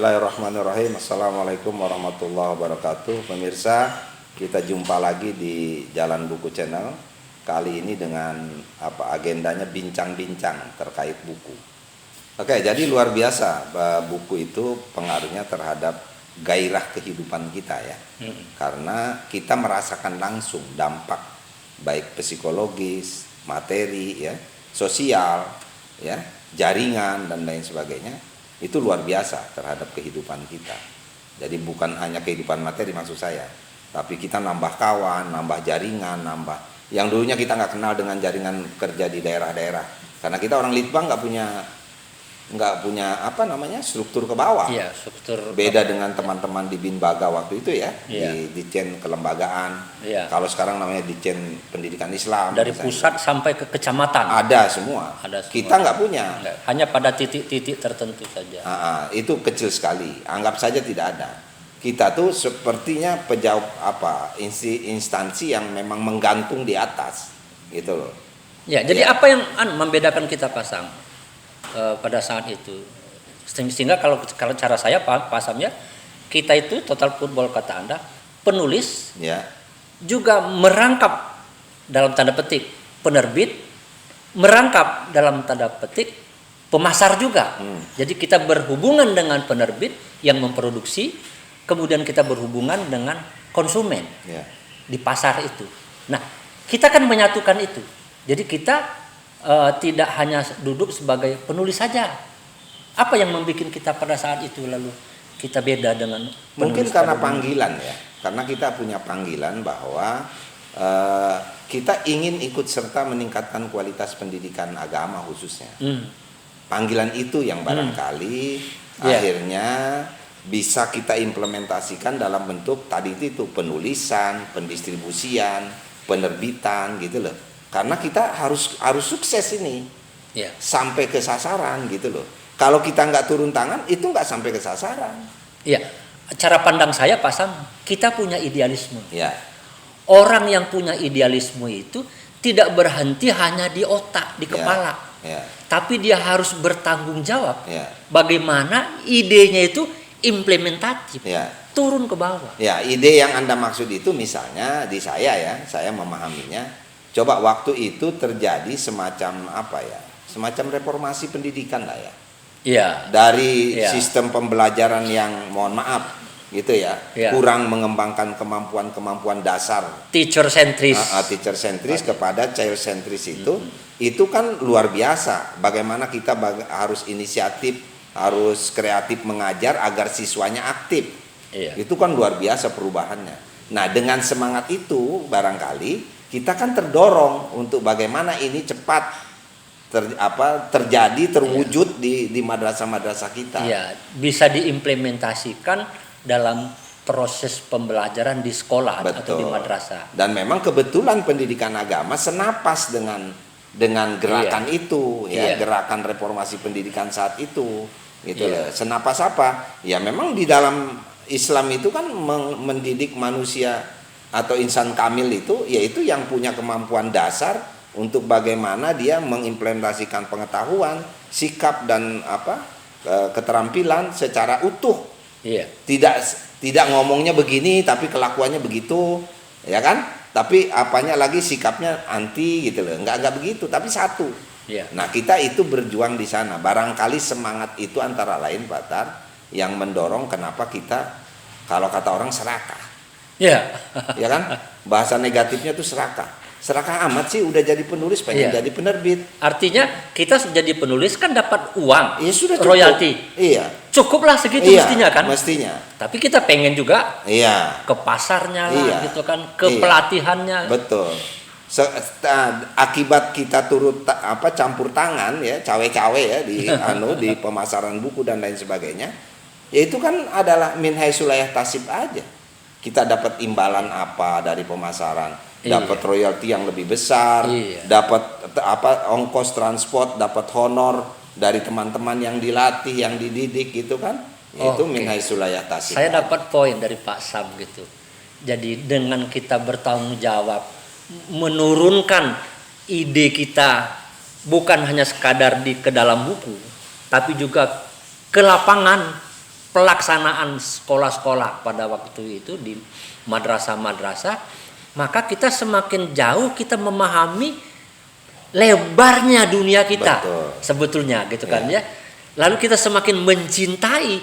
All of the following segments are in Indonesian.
Bismillahirrahmanirrahim. Assalamualaikum warahmatullahi wabarakatuh. Pemirsa, kita jumpa lagi di Jalan Buku Channel. Kali ini dengan agendanya bincang-bincang terkait buku. Oke, jadi luar biasa buku itu pengaruhnya terhadap gairah kehidupan kita ya. Karena kita merasakan langsung dampak baik psikologis, materi ya, sosial ya, jaringan dan lain sebagainya. Itu luar biasa terhadap kehidupan kita. Jadi bukan hanya kehidupan materi maksud saya, tapi kita nambah kawan, nambah jaringan, nambah yang dulunya kita nggak kenal dengan jaringan kerja di daerah-daerah. Karena kita orang Litbang nggak punya struktur ke bawah. Iya, struktur. Beda dengan teman-teman di Binbaga waktu itu ya, di Ditjen Kelembagaan. Iya. Kalau sekarang namanya Ditjen Pendidikan Islam. Dari misalnya. Pusat sampai ke kecamatan. Ada semua. Kita nggak punya. Hanya pada titik-titik tertentu saja. Itu kecil sekali. Anggap saja tidak ada. Kita tuh sepertinya instansi yang memang menggantung di atas, gitu loh. Ya, jadi apa yang membedakan kita pasang pada saat itu? Sehingga kalau cara saya pasamnya, kita itu total football kata Anda, penulis, juga merangkap dalam tanda petik penerbit, merangkap dalam tanda petik pemasar juga. Jadi kita berhubungan dengan penerbit yang memproduksi, kemudian kita berhubungan dengan konsumen di pasar itu. Nah, kita kan menyatukan itu. Jadi kita tidak hanya duduk sebagai penulis saja. Apa yang membuat kita pada saat itu lalu kita beda dengan mungkin karena panggilan ya. Karena kita punya panggilan bahwa kita ingin ikut serta meningkatkan kualitas pendidikan agama khususnya. Panggilan itu yang barangkali akhirnya bisa kita implementasikan dalam bentuk tadi itu penulisan, pendistribusian, penerbitan gitu loh. Karena kita harus sukses ini sampai ke sasaran gitu loh. Kalau kita nggak turun tangan itu nggak sampai ke sasaran. Iya, cara pandang saya Pak Sam, kita punya idealisme. Ya. Orang yang punya idealisme itu tidak berhenti hanya di otak, di kepala, tapi dia harus bertanggung jawab. Bagaimana idenya itu implementatif, turun ke bawah. Ya, ide yang Anda maksud itu misalnya di saya memahaminya. Coba waktu itu terjadi semacam semacam reformasi pendidikan lah ya. Iya. Dari sistem pembelajaran yang mohon maaf gitu ya, kurang mengembangkan kemampuan dasar. Teacher sentris. Teacher sentris kepada child sentris itu kan luar biasa. Bagaimana kita harus inisiatif, harus kreatif mengajar agar siswanya aktif. Itu kan luar biasa perubahannya. Nah, dengan semangat itu barangkali kita kan terdorong untuk bagaimana ini cepat terjadi terwujud di madrasah-madrasah kita. Iya, bisa diimplementasikan dalam proses pembelajaran di sekolah atau di madrasah. Dan memang kebetulan pendidikan agama senapas dengan gerakan itu gerakan reformasi pendidikan saat itu gitu loh. Senapas apa? Ya memang di dalam Islam itu kan mendidik manusia atau insan kamil itu yaitu yang punya kemampuan dasar untuk bagaimana dia mengimplementasikan pengetahuan, sikap dan keterampilan secara utuh. Tidak ngomongnya begini tapi kelakuannya begitu, ya kan? Tapi sikapnya anti gitu loh. Enggak begitu, tapi satu. Nah, kita itu berjuang di sana. Barangkali semangat itu antara lain Pak Tar yang mendorong kenapa kita kalau kata orang serakah. Ya kan? Bahasa negatifnya tuh serakah. Serakah amat sih udah jadi penulis pengen jadi penerbit. Artinya kita jadi penulis kan dapat uang, sudah royalti. Cukuplah segitu mestinya kan? Mestinya. Tapi kita pengen juga ke pasarnya lah gitu kan, ke pelatihannya. Betul. Akibat kita turut campur tangan ya, cawe-cawe ya di pemasaran buku dan lain sebagainya. Ya itu kan adalah min haitsu la yahtasib aja. Kita dapat imbalan dari pemasaran, dapat royalti yang lebih besar, dapat ongkos transport, dapat honor dari teman-teman yang dilatih, yang dididik gitu kan. Itu min haitsu la yahtasib. Saya dapat poin dari Pak Sam gitu. Jadi dengan kita bertanggung jawab menurunkan ide kita bukan hanya sekadar ke dalam buku, tapi juga ke lapangan pelaksanaan sekolah-sekolah pada waktu itu di madrasah-madrasah, maka kita semakin jauh kita memahami lebarnya dunia kita. Betul. Sebetulnya gitu kan ya. Lalu kita semakin mencintai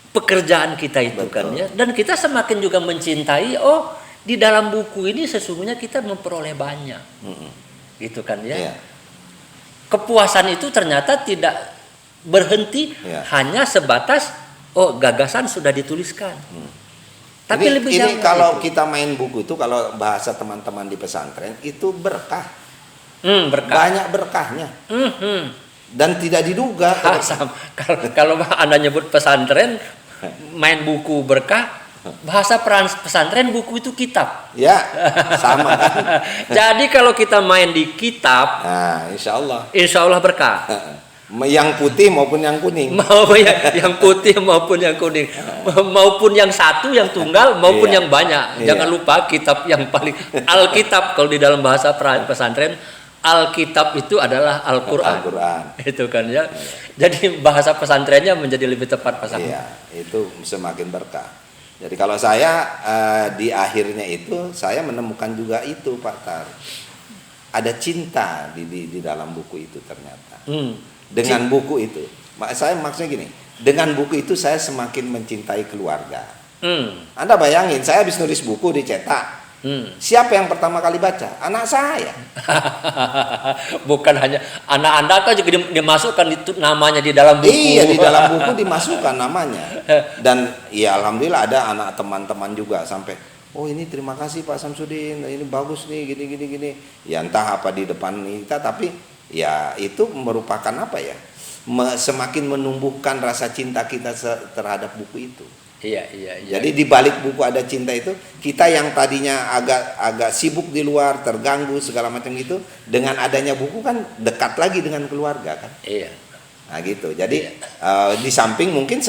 pekerjaan kita itu. Betul. Kan ya, dan kita semakin juga mencintai di dalam buku ini sesungguhnya kita memperoleh banyak. Gitu kan ya. Kepuasan itu ternyata tidak berhenti hanya sebatas gagasan sudah dituliskan. Tapi lebih ini kalau kita main buku itu, kalau bahasa teman-teman di pesantren itu berkah. Banyak berkahnya. Dan tidak diduga. Kalau Anda nyebut pesantren main buku berkah, bahasa pesantren buku itu kitab. Ya, sama kan. Jadi kalau kita main di kitab, nah, insya Allah berkah. Yang putih maupun yang kuning. Yang putih maupun yang kuning, maupun yang satu, yang tunggal maupun yang banyak. Jangan lupa kitab yang paling Alkitab kalau di dalam bahasa pesantren. Alkitab itu adalah Al-Quran. Itu kan ya. Jadi bahasa pesantrennya menjadi lebih tepat pasangan. Iya, itu semakin berkah. Jadi kalau saya di akhirnya itu saya menemukan juga itu Pak Tar. Ada cinta di dalam buku itu ternyata. Dengan buku itu, maksudnya gini, dengan buku itu saya semakin mencintai keluarga. Anda bayangin, saya habis nulis buku dicetak. Siapa yang pertama kali baca? Anak saya. Bukan hanya anak Anda kan juga dimasukkan itu namanya di dalam buku. Iya, di dalam buku dimasukkan namanya. Dan ya alhamdulillah ada anak teman-teman juga sampai, ini terima kasih Pak Samsudin, ini bagus nih gini. Ya entah apa di depan kita, tapi ya itu merupakan apa ya? Semakin menumbuhkan rasa cinta kita terhadap buku itu. Iya. Jadi di balik buku ada cinta itu, kita yang tadinya agak sibuk di luar, terganggu segala macam itu, dengan adanya buku kan dekat lagi dengan keluarga kan. Iya. Nah gitu. Jadi di samping mungkin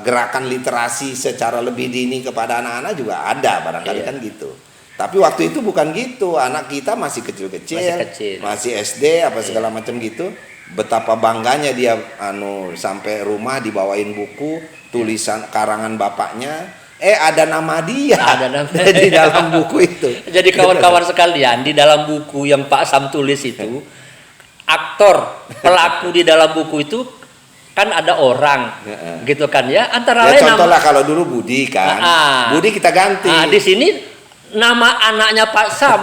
gerakan literasi secara lebih dini kepada anak-anak juga ada barangkali kan gitu. Tapi waktu itu bukan gitu, anak kita masih kecil-kecil, masih SD apa segala macam gitu. Betapa bangganya dia sampai rumah dibawain buku tulisan karangan bapaknya, ada nama dia di dalam buku itu. Jadi kawan-kawan sekalian, di dalam buku yang Pak Sam tulis itu, aktor pelaku di dalam buku itu kan ada orang, gitu kan ya. Antara lain contohnya kalau dulu Budi kan, Budi kita ganti. Di sini nama anaknya Pak Sam.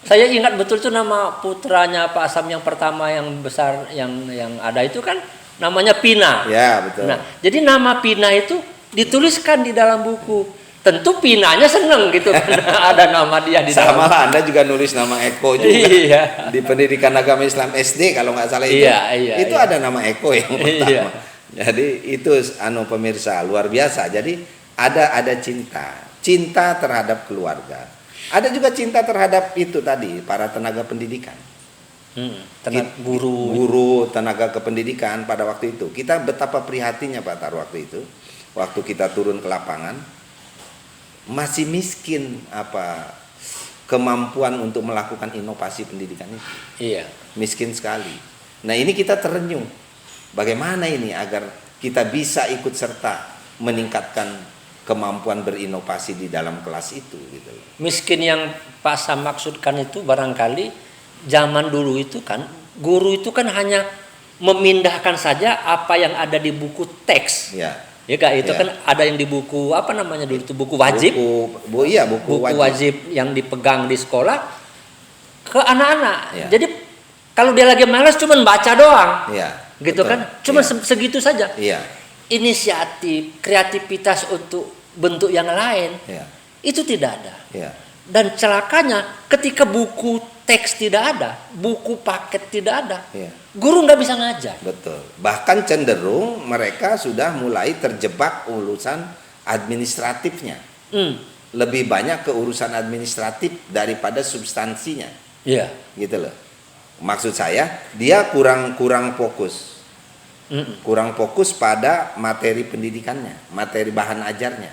Saya ingat betul tuh nama putranya Pak Sam yang pertama yang besar yang ada itu kan namanya Pina. Ya, betul. Nah, jadi nama Pina itu dituliskan di dalam buku. Tentu Pinanya seneng gitu karena ada nama dia di dalam. Sama lah, Anda juga nulis nama Eko juga. Iya. Di Pendidikan Agama Islam SD kalau nggak salah itu. Iya. Itu ada nama Eko yang pertama. Jadi itu pemirsa luar biasa. Jadi ada cinta terhadap keluarga. Ada juga cinta terhadap itu tadi, para tenaga pendidikan. Guru, tenaga kependidikan pada waktu itu. Kita betapa prihatinnya Pak Tar waktu itu. Waktu kita turun ke lapangan, masih miskin kemampuan untuk melakukan inovasi pendidikan itu. Iya. Miskin sekali. Nah ini kita terenyuh. Bagaimana ini agar kita bisa ikut serta meningkatkan kemampuan berinovasi di dalam kelas itu gitu. Miskin yang Pak Sam maksudkan itu barangkali zaman dulu itu kan guru itu kan hanya memindahkan saja apa yang ada di buku teks. Ya Kak, itu kan ada yang di buku apa namanya dulu itu buku wajib. Buku wajib yang dipegang di sekolah ke anak-anak. Jadi kalau dia lagi malas cuma baca doang. Gitu betul. Kan? Cuma segitu saja. Inisiatif, kreativitas untuk bentuk yang lain itu tidak ada. Dan celakanya ketika buku teks tidak ada, buku paket tidak ada, guru nggak bisa ngajar. Betul. Bahkan cenderung mereka sudah mulai terjebak urusan administratifnya. Lebih banyak ke urusan administratif daripada substansinya. Gitu loh. Maksud saya dia kurang fokus. Kurang fokus pada materi pendidikannya, materi bahan ajarnya,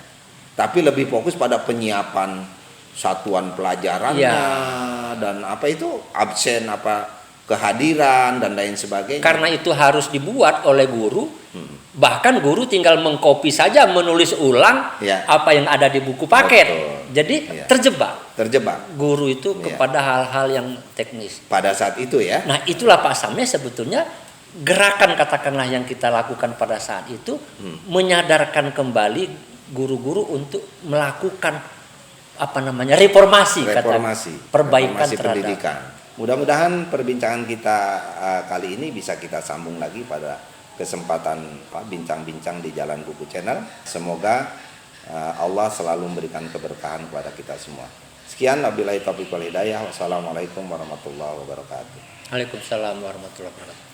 tapi lebih fokus pada penyiapan satuan pelajarannya dan absen kehadiran dan lain sebagainya. Karena itu harus dibuat oleh guru, bahkan guru tinggal mengcopy saja, menulis ulang Ya. apa yang ada di buku paket. Betul. Jadi Ya. terjebak guru itu Ya. kepada hal-hal yang teknis. Pada saat itu ya. Nah itulah Pak Samnya sebetulnya gerakan katakanlah yang kita lakukan pada saat itu menyadarkan kembali guru-guru untuk melakukan reformasi perbaikan reformasi terhadap pendidikan. Mudah-mudahan perbincangan kita kali ini bisa kita sambung lagi pada kesempatan bincang-bincang di Jalan Buku Channel. Semoga Allah selalu memberikan keberkahan kepada kita semua. Sekian, wabillahi taufiq wal hidayah. Wassalamualaikum warahmatullahi wabarakatuh. Waalaikumsalam warahmatullahi wabarakatuh.